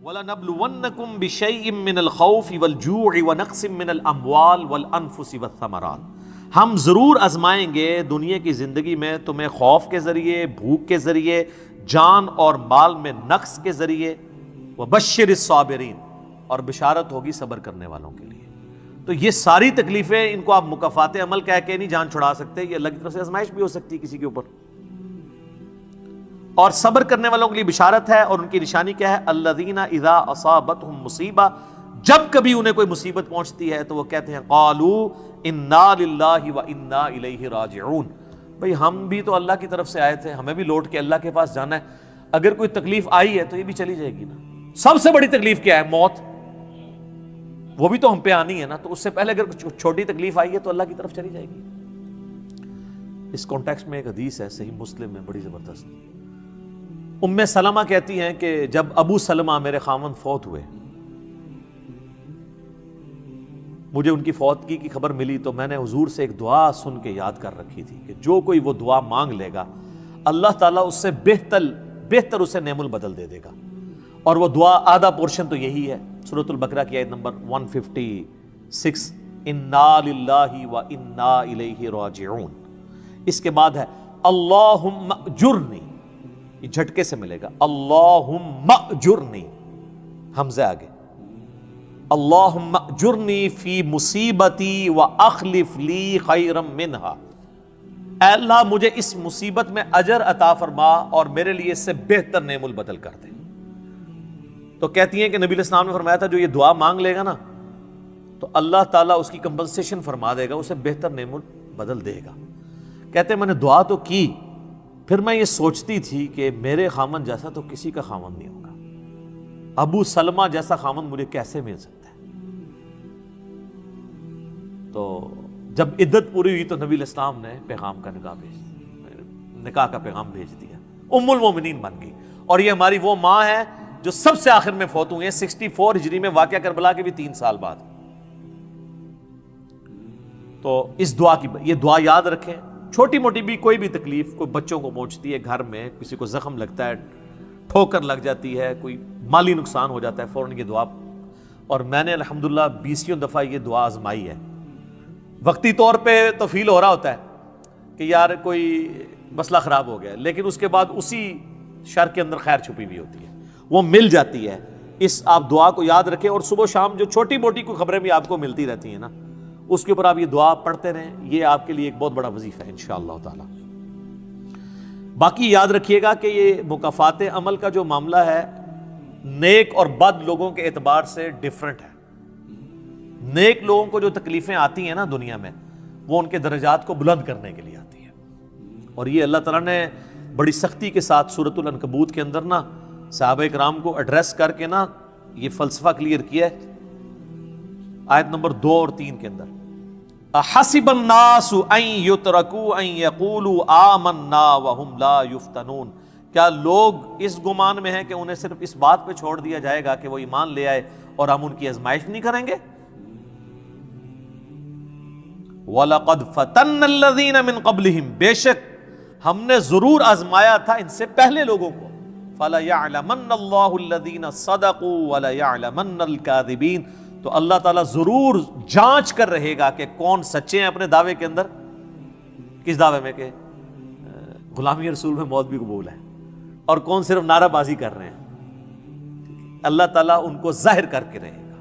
وَلَنَبْلُوَنَّكُمْ بِشَيْءٍ مِّنَ الْخَوْفِ وَالْجُوعِ وَنَقْصٍ مِّنَ الْأَمْوَالِ وَالْأَنفُسِ وَالثَّمَرَاتِ، ہم ضرور آزمائیں گے دنیا کی زندگی میں تمہیں خوف کے ذریعے، بھوک کے ذریعے، جان اور مال میں نقص کے ذریعے، وَبَشِّرِ الصَّابِرِينَ، اور بشارت ہوگی صبر کرنے والوں کے لیے۔ تو یہ ساری تکلیفیں، ان کو آپ مکافات عمل کہہ کے نہیں جان چھڑا سکتے، یہ اللہ کی طرف سے آزمائش بھی ہو سکتی ہے کسی کے اوپر۔ اور صبر کرنے والوں کے لیے بشارت ہے، اور ان کی نشانی کیا ہے؟ الذین اذا اصابتهم مصیبہ، جب کبھی انہیں کوئی مصیبت پہنچتی ہے تو وہ کہتے ہیں قالوا انا للہ وانا الیہ راجعون، بھئی ہم بھی تو اللہ کی طرف سے آئے تھے، ہمیں بھی لوٹ کے اللہ کے پاس جانا ہے، اگر کوئی تکلیف آئی ہے تو یہ بھی چلی جائے گی نا۔ سب سے بڑی تکلیف کیا ہے؟ موت، وہ بھی تو ہم پہ آنی ہے نا، تو اس سے پہلے اگر چھوٹی تکلیف آئی ہے تو اللہ کی طرف چلی جائے گی۔ اس کانٹیکسٹ میں ایک حدیث ہے صحیح مسلم میں بڑی زبردست، ام سلمہ کہتی ہیں کہ جب ابو سلمہ میرے خاوند فوت ہوئے، مجھے ان کی فوتگی کی خبر ملی تو میں نے حضور سے ایک دعا سن کے یاد کر رکھی تھی کہ جو کوئی وہ دعا مانگ لے گا اللہ تعالیٰ اس سے بہتر اسے نعم البدل دے دے گا، اور وہ دعا آدھا پورشن تو یہی ہے، سورۃ البقرہ کی آیت نمبر 156، انا للہ وانا الیہ راجعون۔ اس کے بعد ہے اللہم اجرنی، یہ جھٹکے سے ملے گا، اللہم اجرنی، حمزہ آگے، اللہم اجرنی فی مصیبتی واخلف لی خیرا منہا، اے اللہ مجھے اس مصیبت میں اجر عطا فرما اور میرے لیے اس سے بہتر نعم البدل کر دے۔ تو کہتی ہیں کہ نبی علیہ السلام نے فرمایا تھا جو یہ دعا مانگ لے گا نا تو اللہ تعالیٰ اس کی کمپنسیشن فرما دے گا، اسے بہتر نعم البدل دے گا۔ کہتے ہیں میں نے دعا تو کی، پھر میں یہ سوچتی تھی کہ میرے خامن جیسا تو کسی کا خامن نہیں ہوگا، ابو سلمہ جیسا خامن مجھے کیسے مل سکتا ہے۔ تو جب عدت پوری ہوئی تو نبی علیہ السلام نے پیغام کا نکاح کا پیغام بھیج دیا، ام المومنین بن گئی، اور یہ ہماری وہ ماں ہے جو سب سے آخر میں فوت ہوئی ہے 64 ہجری میں، واقعہ کربلا کے بھی 3 سال بعد۔ تو اس دعا کی یہ دعا یاد رکھیں، چھوٹی موٹی بھی کوئی بھی تکلیف، کوئی بچوں کو پہنچتی ہے گھر میں، کسی کو زخم لگتا ہے، ٹھوکر لگ جاتی ہے، کوئی مالی نقصان ہو جاتا ہے، فوراً یہ دعا، اور میں نے الحمدللہ 20 دفعہ یہ دعا آزمائی ہے۔ وقتی طور پہ تو فیل ہو رہا ہوتا ہے کہ یار کوئی مسئلہ خراب ہو گیا، لیکن اس کے بعد اسی شر کے اندر خیر چھپی ہوئی ہوتی ہے، وہ مل جاتی ہے۔ اس آپ دعا کو یاد رکھیں، اور صبح و شام جو چھوٹی موٹی کوئی خبریں بھی آپ کو ملتی رہتی ہیں نا، اس کے اوپر آپ یہ دعا پڑھتے رہیں، یہ آپ کے لیے ایک بہت بڑا وظیفہ ہے انشاءاللہ تعالی۔ باقی یاد رکھیے گا کہ یہ مکافات عمل کا جو معاملہ ہے نیک اور بد لوگوں کے اعتبار سے ڈیفرنٹ ہے۔ نیک لوگوں کو جو تکلیفیں آتی ہیں نا دنیا میں، وہ ان کے درجات کو بلند کرنے کے لیے آتی ہیں، اور یہ اللہ تعالیٰ نے بڑی سختی کے ساتھ سورۃ العنکبوت کے اندر نا صحابہ کرام کو ایڈریس کر کے نا یہ فلسفہ کلیئر کیا ہے، آیت نمبر 2 اور 3 کے اندر، احسب الناس ان یترکوا ان یقولوا آمنا وهم لا یفتنون، کیا لوگ اس گمان میں ہیں کہ انہیں صرف اس بات پہ چھوڑ دیا جائے گا کہ وہ ایمان لے آئے اور ہم ان کی آزمائش نہیں کریں گے؟ وَلَقَدْ فَتَنَّ الَّذِينَ مِن قَبْلِهِمْ، بے شک ہم نے ضرور آزمایا تھا ان سے پہلے لوگوں کو، فَلَيَعْلَمَنَّ اللَّهُ الَّذِينَ صَدَقُوا وَلَيَعْلَمَنَّ الْكَاذِبِينَ، تو اللہ تعالیٰ ضرور جانچ کر رہے گا کہ کون سچے ہیں اپنے دعوے کے اندر، کس دعوے میں کہ غلامی رسول میں موت بھی قبول ہے، اور کون صرف نعرہ بازی کر رہے ہیں۔ اللہ تعالیٰ ان کو ظاہر کر کے رہے گا،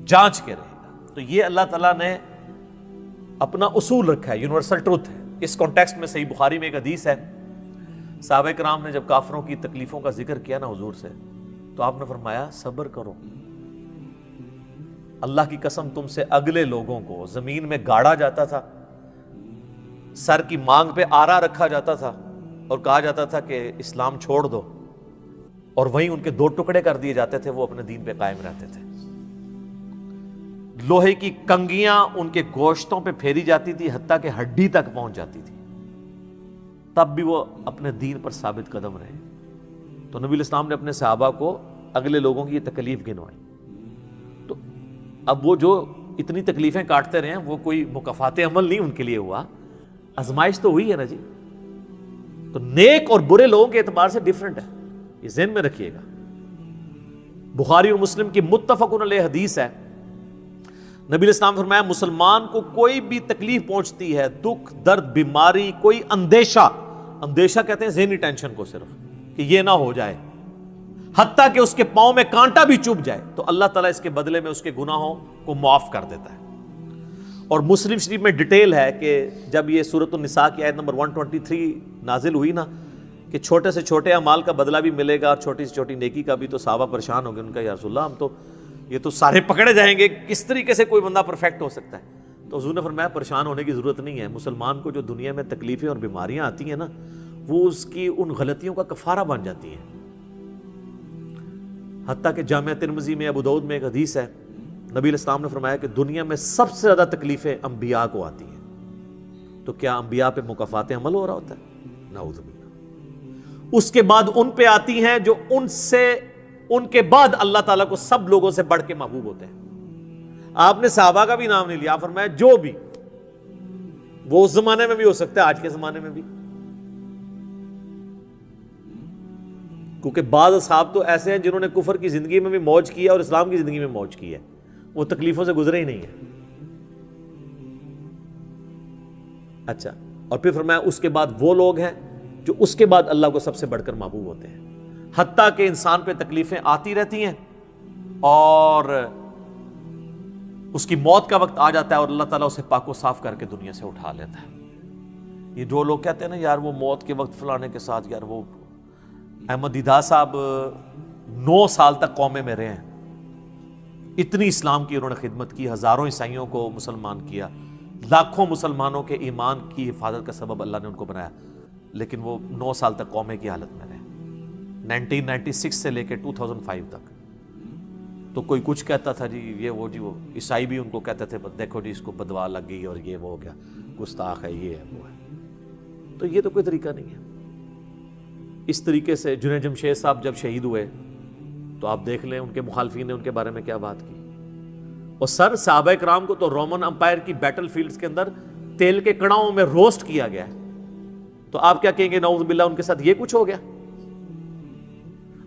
جانچ کے رہے گا۔ تو یہ اللہ تعالیٰ نے اپنا اصول رکھا ہے، یونیورسل ٹروتھ ہے۔ اس کانٹیکسٹ میں صحیح بخاری میں ایک حدیث ہے، صحابہ کرام نے جب کافروں کی تکلیفوں کا ذکر کیا نا حضور سے، تو آپ نے فرمایا صبر کرو، اللہ کی قسم تم سے اگلے لوگوں کو زمین میں گاڑا جاتا تھا، سر کی مانگ پہ آرا رکھا جاتا تھا اور کہا جاتا تھا کہ اسلام چھوڑ دو، اور وہیں ان کے 2 ٹکڑے کر دیے جاتے تھے، وہ اپنے دین پہ قائم رہتے تھے۔ لوہے کی کنگیاں ان کے گوشتوں پہ پھیری جاتی تھی، حتیٰ کہ ہڈی تک پہنچ جاتی تھی، تب بھی وہ اپنے دین پر ثابت قدم رہے۔ تو نبی علیہ السلام نے اپنے صحابہ کو اگلے لوگوں کی یہ تکلیف گنوائی۔ تو اب وہ جو اتنی تکلیفیں کاٹتے رہے ہیں، وہ کوئی مکافات عمل نہیں ان کے لیے ہوا، آزمائش تو ہوئی ہے نا جی۔ تو نیک اور برے لوگوں کے اعتبار سے ڈیفرنٹ ہے، یہ ذہن میں رکھیے گا۔ بخاری اور مسلم کی متفق علیہ حدیث ہے، نبی علیہ السلام نے فرمایا مسلمان کو کوئی بھی تکلیف پہنچتی ہے، دکھ درد بیماری، کوئی اندیشہ کہتے ہیں ذہنی ٹینشن کو، صرف کہ یہ نہ ہو جائے، حتیٰ کہ اس کے پاؤں میں کانٹا بھی چبھ جائے، تو اللہ تعالیٰ اس کے بدلے میں اس کے گناہوں کو معاف کر دیتا ہے۔ اور مسلم شریف میں ڈیٹیل ہے کہ جب یہ سورۃ النساء کی آیت نمبر 123 نازل ہوئی نا، کہ چھوٹے سے چھوٹے اعمال کا بدلہ بھی ملے گا اور چھوٹی سے چھوٹی نیکی کا بھی، تو صحابہ پریشان ہو گئے، ان کا یا رسول اللہ یہ تو سارے پکڑے جائیں گے، کس طریقے سے کوئی بندہ پرفیکٹ ہو سکتا ہے؟ تو حضور نے فرمایا پریشان ہونے کی ضرورت نہیں ہے، مسلمان کو جو دنیا میں تکلیفیں اور بیماریاں آتی ہیں نا، وہ اس کی ان غلطیوں کا کفارہ بن جاتی ہیں۔ حتیٰ کہ جامعہ ترمذی میں، ابو داؤد میں ایک حدیث ہے، نبی علیہ السلام نے فرمایا کہ دنیا میں سب سے زیادہ تکلیفیں انبیاء کو آتی ہیں، تو کیا انبیاء پہ مکافات عمل ہو رہا ہوتا ہے؟ نعوذ باللہ۔ اس کے بعد ان پہ آتی ہیں جو ان کے بعد اللہ تعالیٰ کو سب لوگوں سے بڑھ کے محبوب ہوتے ہیں۔ آپ نے صحابہ کا بھی نام نہیں لیا، فرمایا جو بھی، وہ اس زمانے میں بھی ہو سکتا ہے، آج کے زمانے میں بھی، کیونکہ بعض اصحاب تو ایسے ہیں جنہوں نے کفر کی زندگی میں بھی موج کی ہے اور اسلام کی زندگی میں موج کی ہے، وہ تکلیفوں سے گزرے ہی نہیں ہیں۔ اچھا، اور پھر فرمایا اس کے بعد وہ لوگ ہیں جو اس کے بعد اللہ کو سب سے بڑھ کر محبوب ہوتے ہیں، حتیٰ کہ انسان پہ تکلیفیں آتی رہتی ہیں اور اس کی موت کا وقت آ جاتا ہے اور اللہ تعالیٰ اسے پاک و صاف کر کے دنیا سے اٹھا لیتا ہے۔ یہ جو لوگ کہتے ہیں نا یار وہ موت کے وقت فلانے کے ساتھ، یار وہ احمد دیدہ صاحب 9 سال تک قومے میں رہے ہیں، اتنی اسلام کی انہوں نے خدمت کی، ہزاروں عیسائیوں کو مسلمان کیا، لاکھوں مسلمانوں کے ایمان کی حفاظت کا سبب اللہ نے ان کو بنایا، لیکن وہ 9 سال تک قومے کی حالت میں رہے، 1996 سے لے کے 2005 تک۔ تو کوئی کچھ کہتا تھا جی یہ وہ عیسائی بھی ان کو کہتے تھے دیکھو جی اس کو بدوا لگ گئی اور یہ وہ ہو گیا، گستاخ ہے، یہ ہے وہ ہے۔ تو یہ تو کوئی طریقہ نہیں ہے۔ اس طریقے سے جنید جمشید صاحب جب شہید ہوئے تو آپ دیکھ لیں ان کے مخالفین نے ان کے بارے میں کیا بات کی، اور صحابہ کرام کو تو رومن امپائر کی بیٹل فیلڈز کے اندر تیل کے کڑاؤں میں روسٹ کیا گیا ہے، تو آپ کیا کہیں گے نعوذ باللہ ان کے ساتھ یہ کچھ ہو گیا؟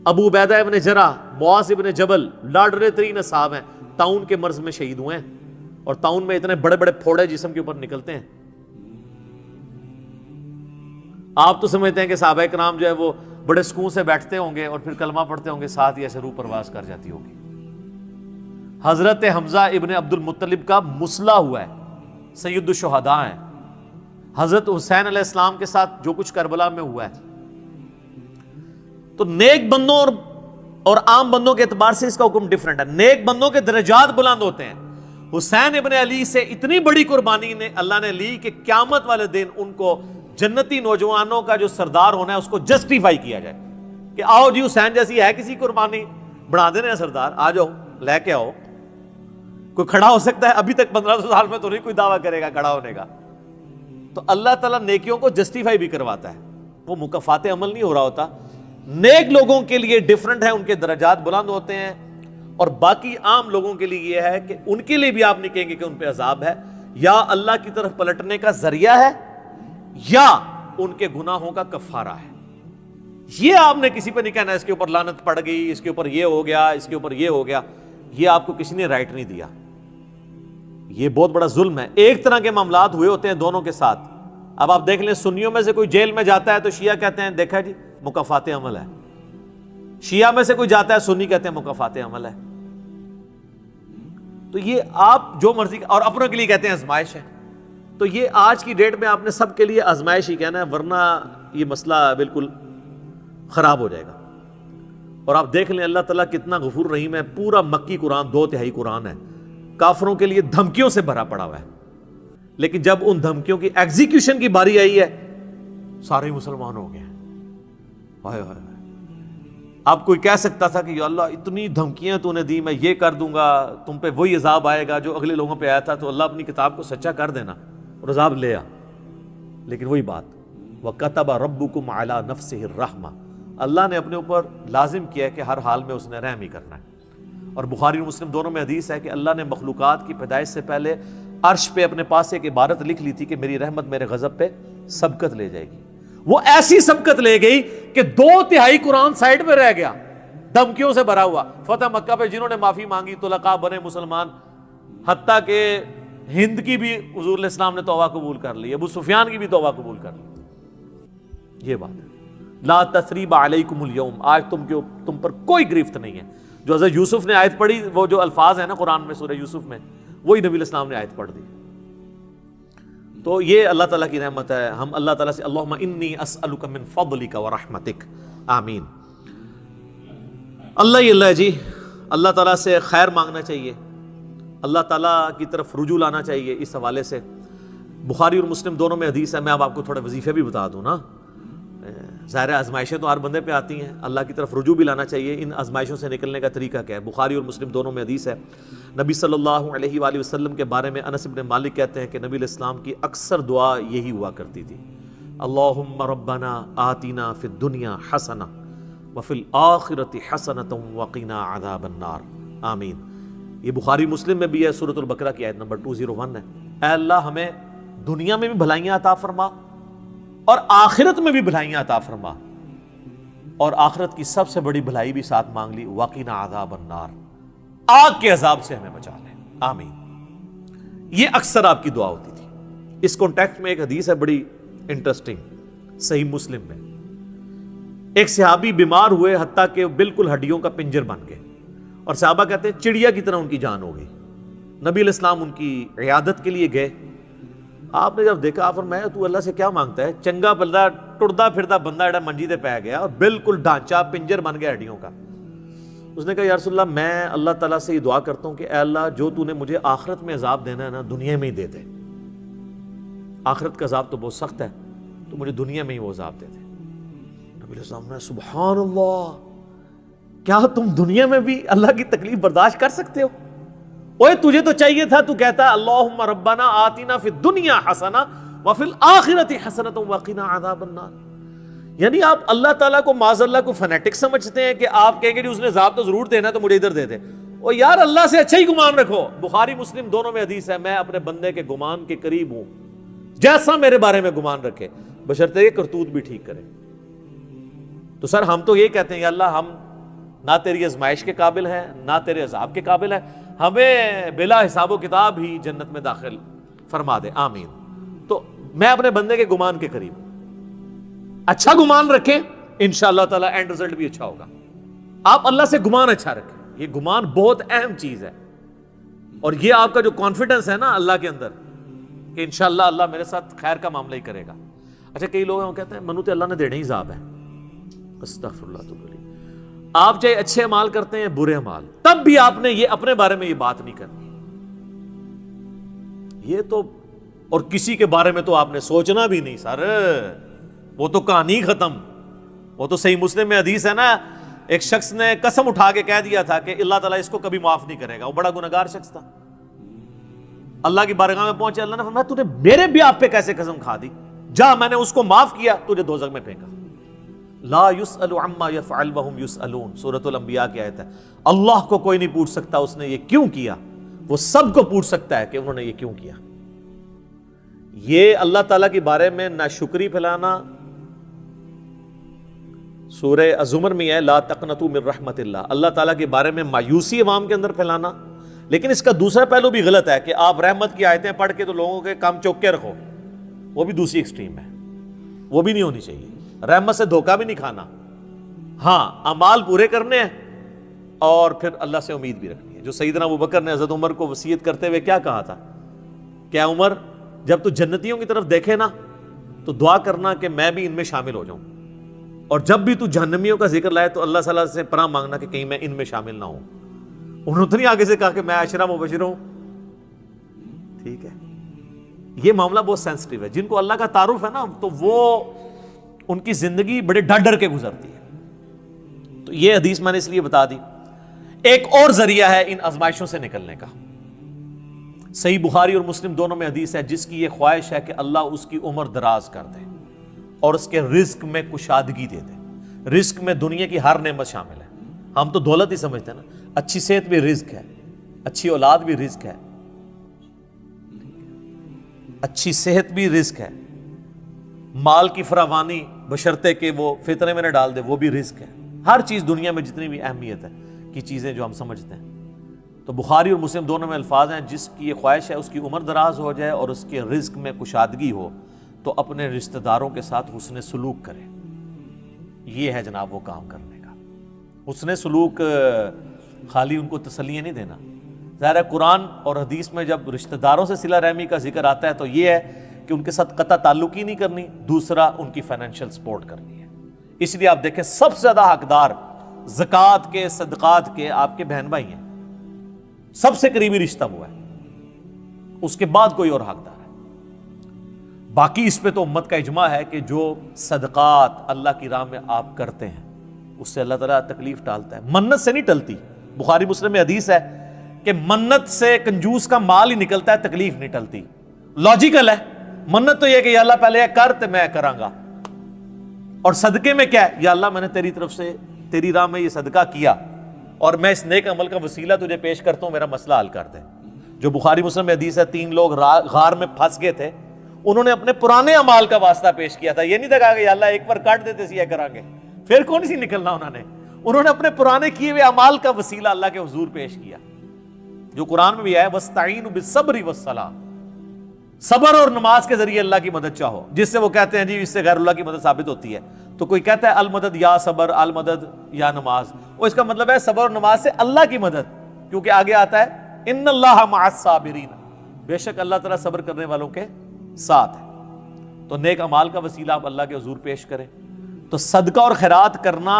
ابو عبیدہ ابن جرح، معاذ ابن جبل لاڈلے ترین صاحب ہیں، طاعون کے مرض میں شہید ہوئے ہیں، اور طاعون میں اتنے بڑے بڑے پھوڑے جسم کے اوپر نکلتے ہیں۔ آپ تو سمجھتے ہیں کہ صحابہ کرام جو ہے وہ بڑے سکون سے بیٹھتے ہوں گے اور پھر کلمہ پڑھتے ہوں گے، ساتھ ہی ایسے روح پرواز کر جاتی ہوگی۔ حضرت حمزہ ابن عبد المطلب کا مسلح ہوا ہے، سید الشہداء ہیں۔ حضرت حسین علیہ السلام کے ساتھ جو کچھ کربلا میں ہوا ہے، تو نیک بندوں اور عام بندوں کے اعتبار سے اس کا حکم ڈیفرنٹ ہے۔ نیک بندوں کے درجات بلند ہوتے ہیں۔ حسین ابن علی سے اتنی بڑی قربانی نے اللہ نے لی کہ قیامت والے دن ان کو جنتی نوجوانوں کا جو سردار ہونا ہے اس کو جسٹیفائی کیا جائے کہ آؤ جی حسین جیسی ہے کسی قربانی، بنا دینا ہے سردار، آ جاؤ لے کے آؤ۔ کوئی کھڑا ہو سکتا ہے؟ ابھی تک 1500 سال میں تو نہیں کوئی دعویٰ کرے گا کھڑا ہونے کا۔ تو اللہ تعالیٰ نیکیوں کو جسٹیفائی بھی کرواتا ہے، وہ مکافات عمل نہیں ہو رہا ہوتا۔ نیک لوگوں کے لیے ڈیفرنٹ ہے، ان کے درجات بلند ہوتے ہیں، اور باقی عام لوگوں کے لیے یہ ہے کہ ان کے لیے بھی آپ نہیں کہیں گے کہ ان پہ عذاب ہے، یا اللہ کی طرف پلٹنے کا ذریعہ ہے یا ان کے گناہوں کا کفارہ ہے۔ یہ آپ نے کسی پہ نہیں کہنا اس کے اوپر لعنت پڑ گئی، اس کے اوپر یہ ہو گیا، اس کے اوپر یہ ہو گیا، یہ آپ کو کسی نے رائٹ نہیں دیا۔ یہ بہت بڑا ظلم ہے۔ ایک طرح کے معاملات ہوئے ہوتے ہیں دونوں کے ساتھ۔ اب آپ دیکھ لیں سنیوں میں سے کوئی جیل میں جاتا ہے تو شیعہ کہتے ہیں دیکھا جی مکافات عمل ہے، شیعہ میں سے کوئی جاتا ہے سنی کہتے ہیں مکافات عمل ہے۔ تو یہ آپ جو مرضی، اور اپنوں کے لیے کہتے ہیں آزمائش ہے۔ تو یہ آج کی ڈیٹ میں آپ نے سب کے لیے آزمائش ہی کہنا ہے، ورنہ یہ مسئلہ بالکل خراب ہو جائے گا۔ اور آپ دیکھ لیں اللہ تعالیٰ کتنا غفور رحیم ہے، پورا مکی قرآن 2/3 قرآن ہے کافروں کے لیے دھمکیوں سے بھرا پڑا ہوا ہے، لیکن جب ان دھمکیوں کی ایگزیکیوشن کی باری آئی ہے سارے مسلمان ہو گئے ہیں۔ ہائے ہائے، اب کوئی کہہ سکتا تھا کہ یا اللہ اتنی دھمکیاں تو نے دی، میں یہ کر دوں گا، تم پہ وہی عذاب آئے گا جو اگلے لوگوں پہ آیا تھا، تو اللہ اپنی کتاب کو سچا کر دینا اور عذاب لے آ۔ لیکن وہی بات، وَكَتَبَ رَبُّكُمْ عَلَى نَفْسِهِ الرَّحْمَةَ، اللہ نے اپنے اوپر لازم کیا ہے کہ ہر حال میں اس نے رحم ہی کرنا ہے۔ اور بخاری اور مسلم دونوں میں حدیث ہے کہ اللہ نے مخلوقات کی پیدائش سے پہلے عرش پہ اپنے پاس ایک عبارت لکھ لی تھی کہ میری رحمت میرے غضب پہ سبقت لے جائے گی۔ وہ ایسی سبقت لے گئی کہ 2/3 قرآن سائڈ پہ رہ گیا، دھمکیوں سے بھرا ہوا. فتح مکہ پہ جنہوں نے معافی مانگی طلقاء بنے مسلمان، حتیٰ کہ ہند کی بھی حضور علیہ السلام نے توبہ قبول کر لی، ابو سفیان کی بھی توبہ قبول کر لی. یہ بات ہے. لا تثریب علیکم اليوم، آج تم پر کوئی گرفت نہیں ہے. جو حضرت یوسف نے آیت پڑھی، وہ جو الفاظ ہیں نا قرآن میں سورہ یوسف میں، وہی نبی علیہ السلام نے آیت پڑھ دی. تو یہ اللہ تعالیٰ کی رحمت ہے. ہم اللہ تعالیٰ سے اللہم انی اسألک من فضلک ورحمتک، آمین. اللہ جی، اللہ تعالیٰ سے خیر مانگنا چاہیے، اللہ تعالیٰ کی طرف رجوع لانا چاہیے. اس حوالے سے بخاری اور مسلم دونوں میں حدیث ہے. میں اب آپ کو تھوڑے وظیفے بھی بتا دوں نا. ظاہر آزمائشیں تو ہر بندے پہ آتی ہیں، اللہ کی طرف رجوع بھی لانا چاہیے. ان آزمائشوں سے نکلنے کا طریقہ کیا ہے؟ بخاری اور مسلم دونوں میں حدیث ہے. نبی صلی اللہ علیہ وآلہ وسلم کے بارے میں انس بن مالک کہتے ہیں کہ نبی علیہ السلام کی اکثر دعا یہی ہوا کرتی تھی، اللہم ربنا آتنا فی الدنیا حسنہ وفی الآخرۃ حسنۃ وقنا عذاب النار، آمین. یہ بخاری مسلم میں بھی ہے، سورۃ البقرہ کی آیت نمبر 201 ہے. اے اللہ ہمیں دنیا میں بھی بھلائیاں عطا فرما اور آخرت میں بھی بھلائیاں عطا فرما، اور آخرت کی سب سے بڑی بھلائی بھی ساتھ مانگ لی، وقنا عذاب النار، آگ کے عذاب سے ہمیں بچا لے، آمین. یہ اکثر آپ کی دعا ہوتی تھی. اس کانٹیکسٹ میں ایک حدیث ہے بڑی انٹرسٹنگ، صحیح مسلم میں. ایک صحابی بیمار ہوئے حتیٰ کہ بالکل ہڈیوں کا پنجر بن گئے، اور صحابہ کہتے ہیں چڑیا کی طرح ان کی جان ہو گئی. نبی علیہ السلام ان کی عیادت کے لیے گئے. آپ نے جب دیکھا، آپ فرمایا تو اللہ سے کیا مانگتا ہے؟ چنگا بندہ، ٹردا پھردا بندہ ایڈا منجی دے پہ گیا اور بالکل ڈھانچہ پنجر بن گیا ہڈیوں کا. اس نے کہا یا رسول اللہ، میں اللہ تعالیٰ سے یہ دعا کرتا ہوں کہ اے اللہ جو تو نے مجھے آخرت میں عذاب دینا ہے نا، دنیا میں ہی دے دے. آخرت کا عذاب تو بہت سخت ہے، تو مجھے دنیا میں ہی وہ عذاب دے دے. نبی علیہ السلام نے سبحان اللہ، کیا تم دنیا میں بھی اللہ کی تکلیف برداشت کر سکتے ہو؟ اوے تجھے تو چاہیے تھا تو کہتا اللہم ربنا آتنا فی الدنیا حسنہ وفی الآخرۃ حسنۃ وقنا عذاب النار. یعنی آپ اللہ تعالیٰ کو معاذ اللہ کو فنیٹک سمجھتے ہیں کہ آپ کہیں گے جی اس نے عذاب تو ضرور دینا ہے تو مجھے ادھر دے دے. او یار اللہ سے اچھا ہی گمان رکھو. بخاری مسلم دونوں میں حدیث ہے، میں اپنے بندے کے گمان کے قریب ہوں جیسا میرے بارے میں گمان رکھے، بشرطے یہ کرتوت بھی ٹھیک کرے. تو سر ہم تو یہ کہتے ہیں یا اللہ ہم نہ تیری آزمائش کے قابل ہیں نہ تیرے عذاب کے قابل ہیں، ہمیں بلا حساب و کتاب ہی جنت میں داخل فرما دے، آمین. تو میں اپنے بندے کے گمان کے قریب، اچھا گمان رکھیں، انشاءاللہ تعالی اینڈ رزلٹ بھی اچھا ہوگا. آپ اللہ سے گمان اچھا رکھیں، یہ گمان بہت اہم چیز ہے. اور یہ آپ کا جو کانفیڈنس ہے نا اللہ کے اندر کہ انشاءاللہ اللہ میرے ساتھ خیر کا معاملہ ہی کرے گا. اچھا کئی لوگ ہیں وہ کہتے ہیں منو تے اللہ نے دینے ہی عذاب ہے. استغفر اللہ. تو آپ چاہے اچھے اعمال کرتے ہیں برے اعمال، تب بھی آپ نے یہ اپنے بارے میں یہ بات نہیں کرنی. یہ تو اور کسی کے بارے میں تو آپ نے سوچنا بھی نہیں سر، وہ تو کہانی ختم. وہ تو صحیح مسلم میں حدیث ہے نا، ایک شخص نے قسم اٹھا کے کہہ دیا تھا کہ اللہ تعالیٰ اس کو کبھی معاف نہیں کرے گا. وہ بڑا گنہگار شخص تھا. اللہ کی بارگاہ میں پہنچے، اللہ نے فرمایا تو نے میرے بھی آپ پہ کیسے قسم کھا دی؟ جا میں نے اس کو معاف کیا، تجھے دوزخ میں پھینکا. لا يسأل عما يفعل وهم يسألون، سورۃ الانبیاء کی آیت ہے. اللہ کو کوئی نہیں پوچھ سکتا اس نے یہ کیوں کیا، وہ سب کو پوچھ سکتا ہے کہ انہوں نے یہ کیوں کیا. یہ اللہ تعالیٰ کے بارے میں ناشکری پھیلانا سورہ الزمر میں ہے، لا تقنطوا من رحمت اللہ، اللہ تعالیٰ کے بارے میں مایوسی عوام کے اندر پھیلانا. لیکن اس کا دوسرا پہلو بھی غلط ہے کہ آپ رحمت کی آیتیں پڑھ کے تو لوگوں کے کام چوک کے رکھو، وہ بھی دوسری ایکسٹریم ہے، وہ بھی نہیں ہونی چاہیے. رحمت سے دھوکہ بھی نہیں کھانا، ہاں اعمال پورے کرنے ہیں اور پھر اللہ سے امید بھی رکھنی ہے. جو سیدنا ابوبکر نے حضرت عمر کو وصیت کرتے ہوئے کیا کہا تھا کہ عمر جب تو جنتیوں کی طرف دیکھے نا تو دعا کرنا کہ میں بھی ان میں شامل ہو جاؤں، اور جب بھی تو جہنمیوں کا ذکر لائے تو اللہ صلی اللہ علیہ وسلم سے پناہ مانگنا کہ کہیں میں ان میں شامل نہ ہوں. انہوں نے آگے سے کہا کہ میں عشرہ مبشر ہوں. ٹھیک ہے، یہ معاملہ بہت سینسٹیو ہے. جن کو اللہ کا تعارف ہے نا تو وہ ان کی زندگی بڑے ڈر ڈر کے گزرتی ہے. تو یہ حدیث میں نے اس لیے بتا دی. ایک اور ذریعہ ہے ان آزمائشوں سے نکلنے کا. صحیح بخاری اور مسلم دونوں میں حدیث ہے، جس کی یہ خواہش ہے کہ اللہ اس کی عمر دراز کر دے اور اس کے رزق میں کشادگی دے دے. رزق میں دنیا کی ہر نعمت شامل ہے. ہم تو دولت ہی سمجھتے ہیں نا، اچھی صحت بھی رزق ہے، اچھی اولاد بھی رزق ہے، اچھی صحت بھی رزق ہے، مال کی فراوانی بشرطے کہ وہ فطرے میں نہ ڈال دے وہ بھی رزق ہے. ہر چیز دنیا میں جتنی بھی اہمیت ہے کی چیزیں جو ہم سمجھتے ہیں. تو بخاری اور مسلم دونوں میں الفاظ ہیں جس کی یہ خواہش ہے اس کی عمر دراز ہو جائے اور اس کے رزق میں کشادگی ہو تو اپنے رشتہ داروں کے ساتھ حسن سلوک کرے. یہ ہے جناب وہ کام کرنے کا. حسن سلوک خالی ان کو تسلیاں نہیں دینا. ظاہر ہے قرآن اور حدیث میں جب رشتہ داروں سے صلہ رحمی کا ذکر آتا ہے تو یہ ہے کہ ان کے ساتھ قطع تعلق ہی نہیں کرنی, دوسرا ان کی فائنینشیل سپورٹ کرنی ہے. اس لیے آپ دیکھیں سب سے زیادہ حقدار زکوٰۃ کے صدقات کے آپ کے بہن بھائی ہیں, سب سے قریبی رشتہ وہ ہے, اس کے بعد کوئی اور حقدار ہے. باقی اس پہ تو امت کا اجماع ہے کہ جو صدقات اللہ کی راہ میں آپ کرتے ہیں اس سے اللہ تعالیٰ تکلیف ٹالتا ہے. منت سے نہیں ٹلتی. بخاری مسلم میں حدیث ہے کہ منت سے کنجوس کا مال ہی نکلتا ہے, تکلیف نہیں ٹلتی. لاجیکل ہے. منت تو یہ کہ یا اللہ پہلے یہ کر تو میں کراں گا, اور صدقے میں کیا ہے, یا اللہ میں نے تیری طرف سے تیری راہ میں یہ صدقہ کیا اور میں اس نیک عمل کا وسیلہ تجھے پیش کرتا ہوں, میرا مسئلہ حل کر دے. جو بخاری مسلم میں حدیث ہے 3 لوگ غار میں پھنس گئے تھے, انہوں نے اپنے پرانے اعمال کا واسطہ پیش کیا تھا. یہ نہیں کہا کہ یا اللہ ایک بار کاٹ دیتے سی یہ کریں گے, پھر کون سی نکلنا. انہوں نے اپنے پرانے کیے ہوئے اعمال کا وسیلہ اللہ کے حضور پیش کیا, جو قرآن میں بھی ہے وَاسْتَعِينُوا بِالصَّبْرِ وَالصَّلَاةِ. صبر اور نماز کے ذریعے اللہ کی مدد چاہو, جس سے وہ کہتے ہیں جی اس سے غیر اللہ کی مدد ثابت ہوتی ہے. تو کوئی کہتا ہے المدد یا صبر, المدد یا نماز, وہ اس کا مطلب ہے صبر اور نماز سے اللہ کی مدد, کیونکہ آگے آتا ہے ان اللہ مع الصابرین, بے شک اللہ تعالیٰ صبر کرنے والوں کے ساتھ ہے. تو نیک اعمال کا وسیلہ آپ اللہ کے حضور پیش کریں. تو صدقہ اور خیرات کرنا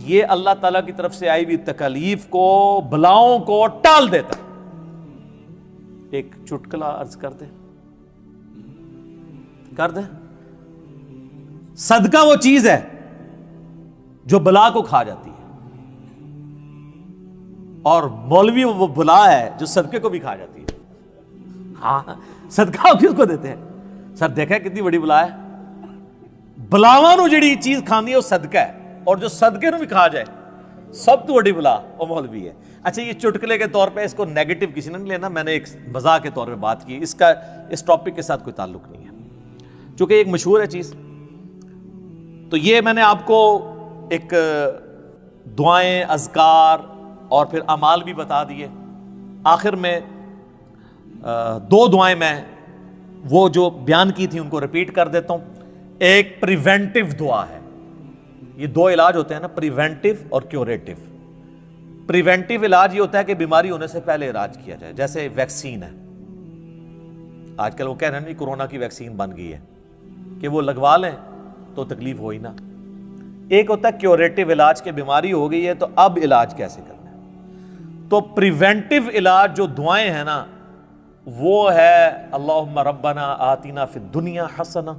یہ اللہ تعالیٰ کی طرف سے آئی ہوئی تکالیف کو, بلاؤں کو ٹال دیتا ہے. ایک چٹکلا عرض کر دیں. صدقہ وہ چیز ہے جو بلا کو کھا جاتی ہے, اور مولوی وہ بلا ہے جو صدقے کو بھی کھا جاتی ہے. ہاں, صدقہ کس کو دیتے ہیں؟ سر دیکھا ہے کتنی بڑی بلا ہے. بلاواں نو جڑی چیز کھاندی ہے وہ صدقہ ہے, اور جو صدقے نو بھی کھا جائے سب تو بڑی بلا وہ مولوی ہے. اچھا, یہ چٹکلے کے طور پہ اس کو نیگیٹو کسی نے نہیں لینا, میں نے ایک مزاح کے طور پہ بات کی, اس کا اس ٹاپک کے ساتھ کوئی تعلق نہیں ہے, چونکہ ایک مشہور ہے چیز. تو یہ میں نے آپ کو ایک دعائیں, اذکار اور پھر اعمال بھی بتا دیے. آخر میں 2 دعائیں میں وہ جو بیان کی تھی ان کو ریپیٹ کر دیتا ہوں. ایک پریونٹیو دعا ہے. یہ 2 علاج ہوتے ہیں نا, پریونٹیو اور کیوریٹیو. پریونٹیو علاج یہ ہوتا ہے کہ بیماری ہونے سے پہلے علاج کیا جائے, جیسے ویکسین ہے. آج کل وہ کہہ رہے ہیں کورونا کی ویکسین بن گئی ہے کہ وہ لگوا لیں تو تکلیف ہوئی نہ. ایک ہوتا ہے کیوریٹیو علاج کہ بیماری ہو گئی ہے تو اب علاج کیسے کرنا ہے. تو پریونٹیو علاج جو دعائیں ہیں نا وہ ہے اللہم ربنا آتنا فی الدنیا حسنہ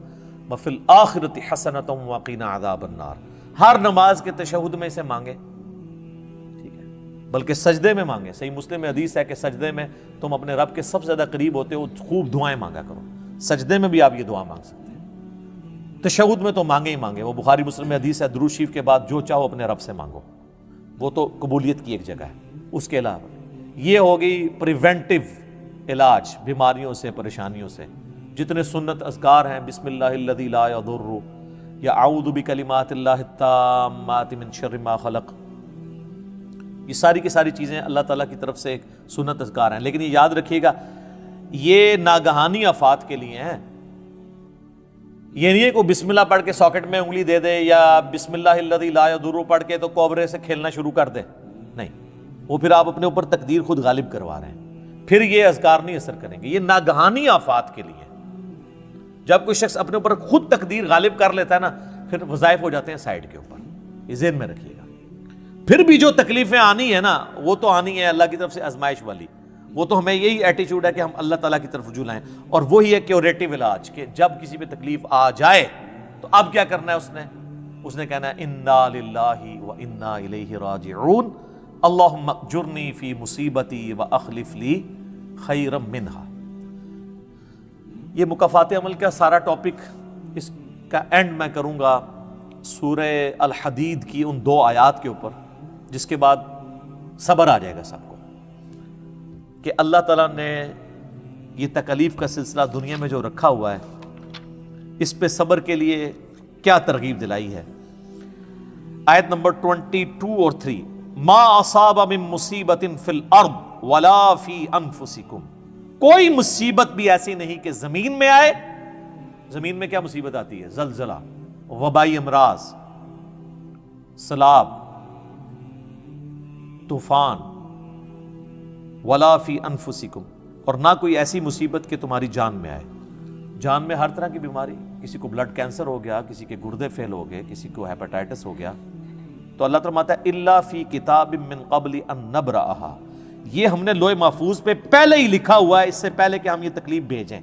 وفی الآخرۃ حسنۃ وقنا عذاب النار. ہر نماز کے تشہد میں اسے مانگے, ٹھیک ہے, بلکہ سجدے میں مانگے. صحیح مسلم میں حدیث ہے کہ سجدے میں تم اپنے رب کے سب سے زیادہ قریب ہوتے ہو, خوب دعائیں مانگا کرو. سجدے میں بھی آپ یہ دعا مانگ سکتے ہیں, تشہد میں تو مانگے ہی مانگے. وہ بخاری مسلم میں حدیث ہے درود شریف کے بعد جو چاہو اپنے رب سے مانگو, وہ تو قبولیت کی ایک جگہ ہے. اس کے علاوہ یہ ہوگی پریونٹیو علاج بیماریوں سے, پریشانیوں سے. جتنے سنت اذکار ہیں, بسم اللہ الذی لا یضر یا اعوذ بکلمات اللہ التامات من شر ما خلق, یہ ساری کی ساری چیزیں اللہ تعالیٰ کی طرف سے ایک سنت اذکار ہیں. لیکن یہ یاد رکھیے گا یہ ناگہانی آفات کے لیے ہیں. یہ نہیں ہے کہ بسم اللہ پڑھ کے ساکٹ میں انگلی دے دے یا بسم اللہ الذی لا یضر پڑھ کے تو کوبرے سے کھیلنا شروع کر دے. نہیں, وہ پھر آپ اپنے اوپر تقدیر خود غالب کروا رہے ہیں, پھر یہ اذکار نہیں اثر کریں گے. یہ ناگہانی آفات کے لیے. جب کوئی شخص اپنے اوپر خود تقدیر غالب کر لیتا ہے نا پھر وظائف ہو جاتے ہیں سائڈ کے اوپر. یہ ذہن میں رکھیے گا. پھر بھی جو تکلیفیں آنی ہے نا وہ تو آنی ہے اللہ کی طرف سے آزمائش والی. وہ تو ہمیں یہی ایٹیچیوڈ ہے کہ ہم اللہ تعالیٰ کی طرف رجوع لائیں, اور وہی ہے کیوریٹیو علاج کہ جب کسی پہ تکلیف آ جائے تو اب کیا کرنا ہے. اس نے کہنا ہے انا للہ و انا الیہ راجعون اللہم اجرنی فی مصیبتی و اخلف لی خیرا منہا. یہ مکافات عمل کا سارا ٹاپک, اس کا اینڈ میں کروں گا سورہ الحدید کی ان 2 آیات کے اوپر, جس کے بعد صبر آ جائے گا سب کو کہ اللہ تعالیٰ نے یہ تکلیف کا سلسلہ دنیا میں جو رکھا ہوا ہے اس پہ صبر کے لیے کیا ترغیب دلائی ہے. آیت نمبر 22 اور 3، ما اصاب من مصیبت فی الارض ولا فی انفسکم، کوئی مصیبت بھی ایسی نہیں کہ زمین میں آئے۔ زمین میں کیا مصیبت آتی ہے؟ زلزلہ، وبائی امراض، سیلاب، طوفان، ولا فی انفسکم، اور نہ کوئی ایسی مصیبت کہ تمہاری جان میں آئے۔ جان میں ہر طرح کی بیماری، کسی کو بلڈ کینسر ہو گیا، کسی کے گردے فیل ہو گئے، کسی کو ہیپاٹائٹس ہو گیا، تو اللہ فرماتا ہے الا فی کتاب من قبل ان نبرأھا، یہ ہم نے لوح محفوظ پہ پہلے ہی لکھا ہوا ہے، اس سے پہلے کہ ہم یہ تکلیف بھیجیں۔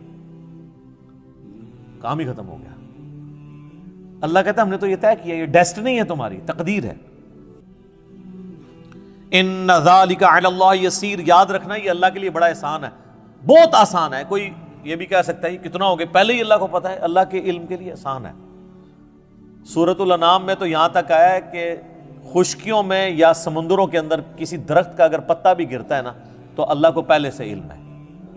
کام ہی ختم ہو گیا۔ اللہ کہتا ہے ہم نے تو یہ طے کیا، یہ ڈیسٹنی ہے، تمہاری تقدیر ہے۔ ان ذالک علی اللہ یسیر، یاد رکھنا یہ اللہ کے لیے بڑا احسان ہے، بہت آسان ہے۔ کوئی یہ بھی کہہ سکتا ہے کتنا ہو گیا، پہلے ہی اللہ کو پتا ہے، اللہ کے علم کے لیے آسان ہے۔ سورۃ الانعام میں تو یہاں تک آیا ہے کہ خشکیوں میں یا سمندروں کے اندر کسی درخت کا اگر پتا بھی گرتا ہے نا تو اللہ کو پہلے سے علم ہے،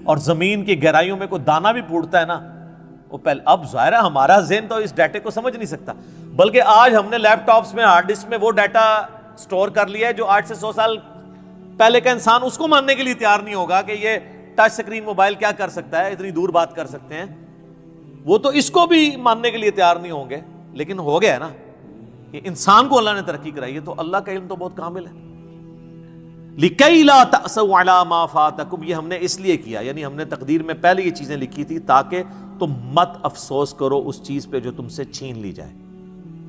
اور زمین کی گہرائیوں میں کوئی دانہ بھی پھوٹتا ہے نا وہ پہلے۔ اب ظاہر ہے ہمارا ذہن تو اس ڈیٹے کو سمجھ نہیں سکتا، بلکہ آج ہم نے لیپ ٹاپس میں، ہارڈ ڈسک میں وہ ڈیٹا سٹور کر لیا ہے جو 8 سے 100 سال پہلے کا انسان اس کو ماننے کے لیے تیار نہیں ہوگا کہ یہ ٹچ سکرین موبائل کیا کر سکتا ہے، اتنی دور بات کر سکتے ہیں، وہ تو اس کو بھی ماننے کے لیے تیار نہیں ہوں گے۔ لیکن ہو گیا ہے نا کہ انسان کو اللہ نے ترقی کرائی ہے، تو اللہ کا علم تو بہت کامل ہے۔ لِكَيْ لَا تَأْسَوْا عَلَىٰ مَا فَاتَكُمْ، یہ ہم نے اس لیے کیا، یعنی ہم نے تقدیر میں پہلے یہ چیزیں لکھی تھی تاکہ تم مت افسوس کرو اس چیز پہ جو تم سے چھین لی جائے۔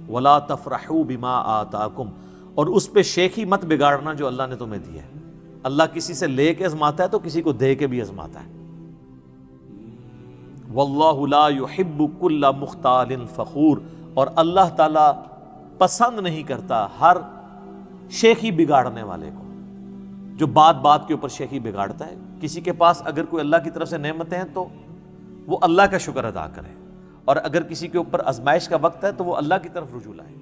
وَلَا تَفْرَحُوا بِمَا آتَاكُمْ، اور اس پہ شیخی مت بگاڑنا جو اللہ نے تمہیں دی ہے۔ اللہ کسی سے لے کے آزماتا ہے تو کسی کو دے کے بھی آزماتا ہے۔ وَاللَّهُ لَا يُحِبُّ كُلَّ مُخْتَالٍ فَخُورٍ، اور اللہ تعالیٰ پسند نہیں کرتا ہر شیخی بگاڑنے والے کو، جو بات بات کے اوپر شیخی بگاڑتا ہے۔ کسی کے پاس اگر کوئی اللہ کی طرف سے نعمتیں ہیں تو وہ اللہ کا شکر ادا کرے، اور اگر کسی کے اوپر آزمائش کا وقت ہے تو وہ اللہ کی طرف رجوع لائے۔